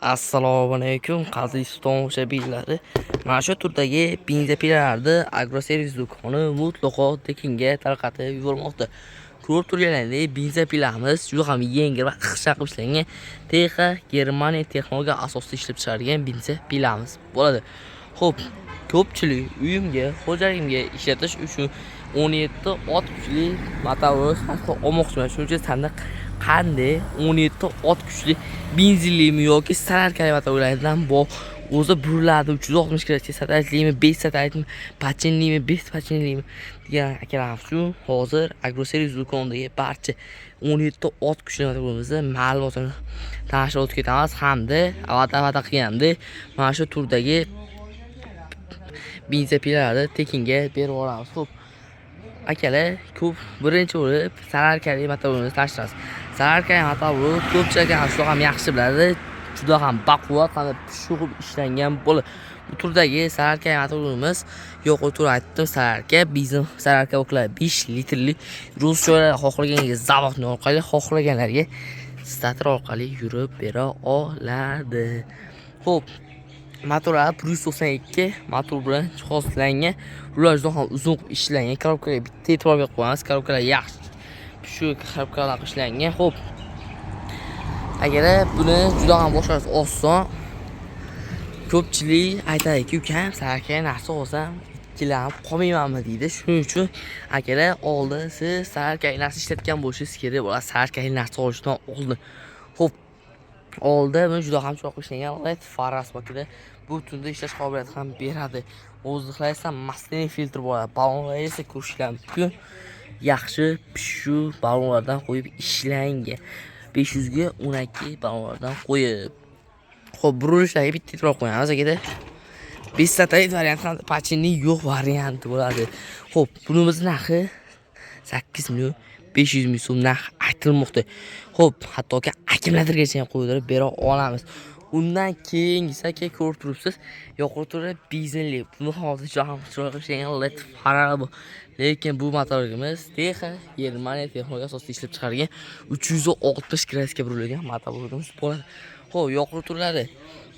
Assalomu alaykum aziz tomoshabinlar. Mana shu turdagi benzopilarni agroservis do'koni mutlaqo tekinga tarqatib yubormoqda. Ko'rib turganingizdek, benzopilarimiz juda ham yengil va ixcham qilib ishlangan Texa Germaniya texnologiya asosida ishlab chiqarilgan benzopilarimiz bo'ladi. Xo'p, ko'pchilik uyimga, xo'jaligimga ishlatish uchun 17 ot kuchli motor olmoqchiman. Shuning uchun sanda qanday 17 ot kuchli benzinlimi yoki sararkali motorlardan bor o'zi buriladi 360 gradusga satellitmi 5 satellitmi pachinlimi 5 pachinlimi degan akalarimiz uchun hozir agroservis do'konidagi barcha 17 ot kuchli motorlarimizni ma'lumotini tanishtirib o'tib ketamiz hamda avata qilganda mana shu turdagi benzopilarni tekinga berib yuboramiz. Xo'p, akalar, ko'p birinchi bo'lib sararkali motorlarni tanishtiramiz. Sararkali motor ko'pchilik ham yaxshi biladi. Juda ham baquvvat hamda pishib ishlangan bo'ladi. Bu turdagi sararkali motorlarimiz yuqori aytdim, sararka bizim sararka o'qlar 5 litrli ruschalar xohlaganingizga zavodni orqali xohlaganlarga stator orqali yurib bera oladi. Xo'p, motorlar plus 92 motor bilan jihozlangan. Ular juda ham uzun ishlangan. Korobkaga bitta e'tibor berib qo'yamiz. Korobkalar yaxshi shu korobkalar ishlangan. Xo'p, agar buni juda ham boshlash oson. Ko'pchilik aytadiki, ukam, sararka narsa olsam ikkilanib qolmaymanmi deydi. Shuning uchun akalar, oldin siz sararka narsa ishlatgan bo'lishingiz kerak bo'ladi. Sararka narsa olishdan oldin. Xo'p, oldin buni juda ham cho'q ishlangan LED faras bakida bu tunda ishlash qobiliyati ham beradi. O'zliklar esa maslin filtr bo'ladi. Ballonlar esa ko'rishlar mumkin. Yaxshi pishu ballonlardan qo'yib ishlangan. 500 ga 12 ballonlardan qo'yib. Xo'p, burilishlarga bitta e'tibor qo'yamiz akada. 5 satellit variant ham pachinli yo'q varianti bo'ladi. Xo'p, bunimiz narxi 8 million 500 ming so'm narx aytilmoqda. Xo'p, hattoki akkumulyatorgacha ham qo'ydirib bera olamiz. Undan keyingisi aka ko'rib turibsiz, yoqib turib benzinli. Buni hozir ham chiroyli ishlangan LED farari bu. Lekin bu motorimiz Texa Germaniya texnologiya asosida ishlab chiqarilgan 360 gradusga burilgan motorimiz bo'ladi. Xo'p, yoqib turlari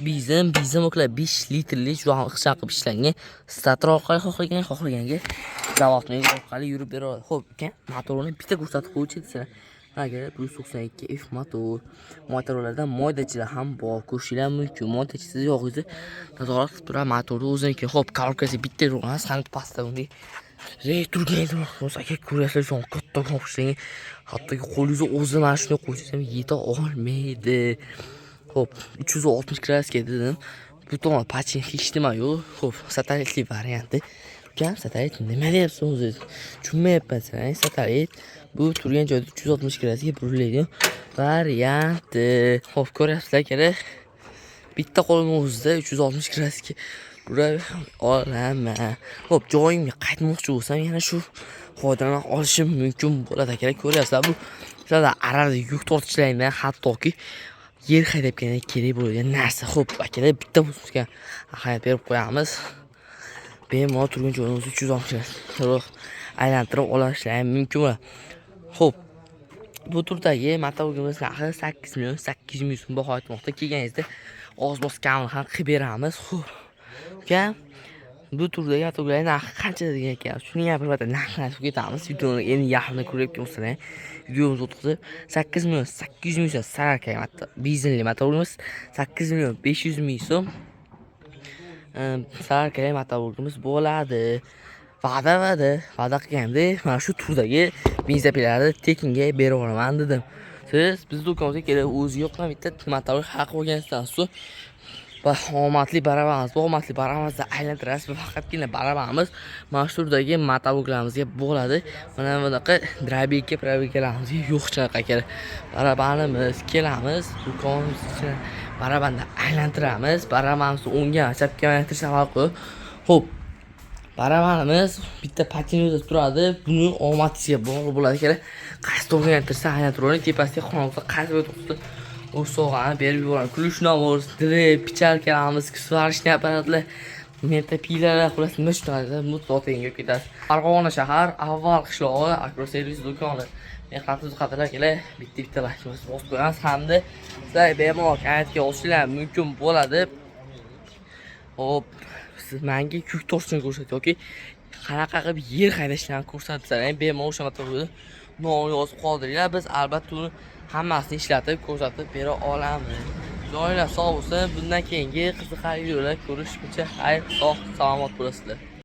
benzin o'klar 5 litrli juda ham ixcham qilib ishlangan. Stator orqali xohlaganga zavodning orqali yurib bera oladi. Xo'p, ekan motorni bitta ko'rsatib qo'ychi desam. Agar plus 92F motorlardan moydachilar ham bor. Ko'rishinglar mumkin. Moydachisiz yo'g'izi nazorat qilib turadi motorni o'ziniki. Xo'p, korobkasi bitta uramiz, qanday pastda bunday turgan bo'lsa aka ko'ryapsizlar, jon katta qo'shing. Hattoki qo'lingizni o'zi mana shunday qo'ysangiz yeta olmaydi. Xo'p, 360 gradusga dedim. Bu tomon pachin hech nima yo'q. Xo'p, satellitli varianti. Ukam, satellit nima deyapsiz o'zi? Tushunmayapman. Satellit bu turgan joyda 360 gradusga buriladigan varianti. Xo'p, ko'ryapsizlar kerak. Bitta qo'lim o'zida 360 gradusga burab olaman. Xo'p, joyimga qaytmoqchi bo'lsam, yana shu foydalana olishim mumkin bo'ladi aka. Ko'ryapsizlar, bu sizlar arada yuk tortishlardan hattoki yer haydabganda kerak bo'lgan narsa. Xo'p, akalar, bitta bizga ahamiyat berib qo'yamiz. Bemalol turgan joyimiz 360 aylantirib olishlari mumkin bo'ladi. Xo'p, bu turdagi motorimiz narxi 8 million 800 ming so'm baho aytmoqda. Kelganingizda oz-moz kamini ham qilib beramiz. Xo'p, ukam, bu turdagi motorlar narxi qancha degan ekan. Shuni gapirib narxini aytib ketamiz. Videoni endi yaxshini ko'rayotgan bo'lsangiz, videomizni o'tkazib 8 million 800 ming so'm sararka benzinli motorimiz 8 million 500 ming so'm sararka motorimiz bo'ladi. Va'da qilganda mana shu turdagi benzopilarni tekinga berib yuboraman dedim. Siz biz do'konimizga kelib o'zi yo'qmi bitta motor haq bo'lganingizdan so'ng omadli baravarimiz, omadli baravarimizni aylantirasiz. Faqatgina baravarimiz mana shu turdagi motorlarimizga bo'ladi. Mana bunaqa probekalarimiz yo'qcha aka. Baravarimiz kelamiz, do'konimiz ichida baravarni aylantiramiz. Baravarimizni o'ngga, chapga aylantirish farqi. Xo'p, baravarimiz bitta patinada turadi. Buni omadsiga bog'liq bo'ladi aka. Qaysi to'g'ri aylantirsa aylantiradi. Tepasiga qonunga qaysi to'g'ri o sovg'ani berib yuboradi. Kulishnavor, direk, pichalkalarimiz, kisvarishni yapadilar. Metapilar xullas nima tushadi? Mutlaqo tenga ketadi. Farg'ona shahar avval qishlog'i agroservis do'koni. Mehnatimiz qadrlar kelar, bitta laykimizni bosib qo'yamiz hamda sizlar bemalol kanalga olishinglar mumkin bo'ladi. Hop, siz menga kuk tortishni ko'rsatdi yoki qanaqa qilib yer haydashlarni ko'rsatsalar, bemalol o'sha matnni nomini yozib qoldiringlar. Biz albatta uni hammasini ishlatib ko'rsatib bera olamiz. Joyinglar sog' bo'lsin, bundan keyingi qiziqarli videolar ko'rishguncha xayr, sog', salomat bo'lasizlar.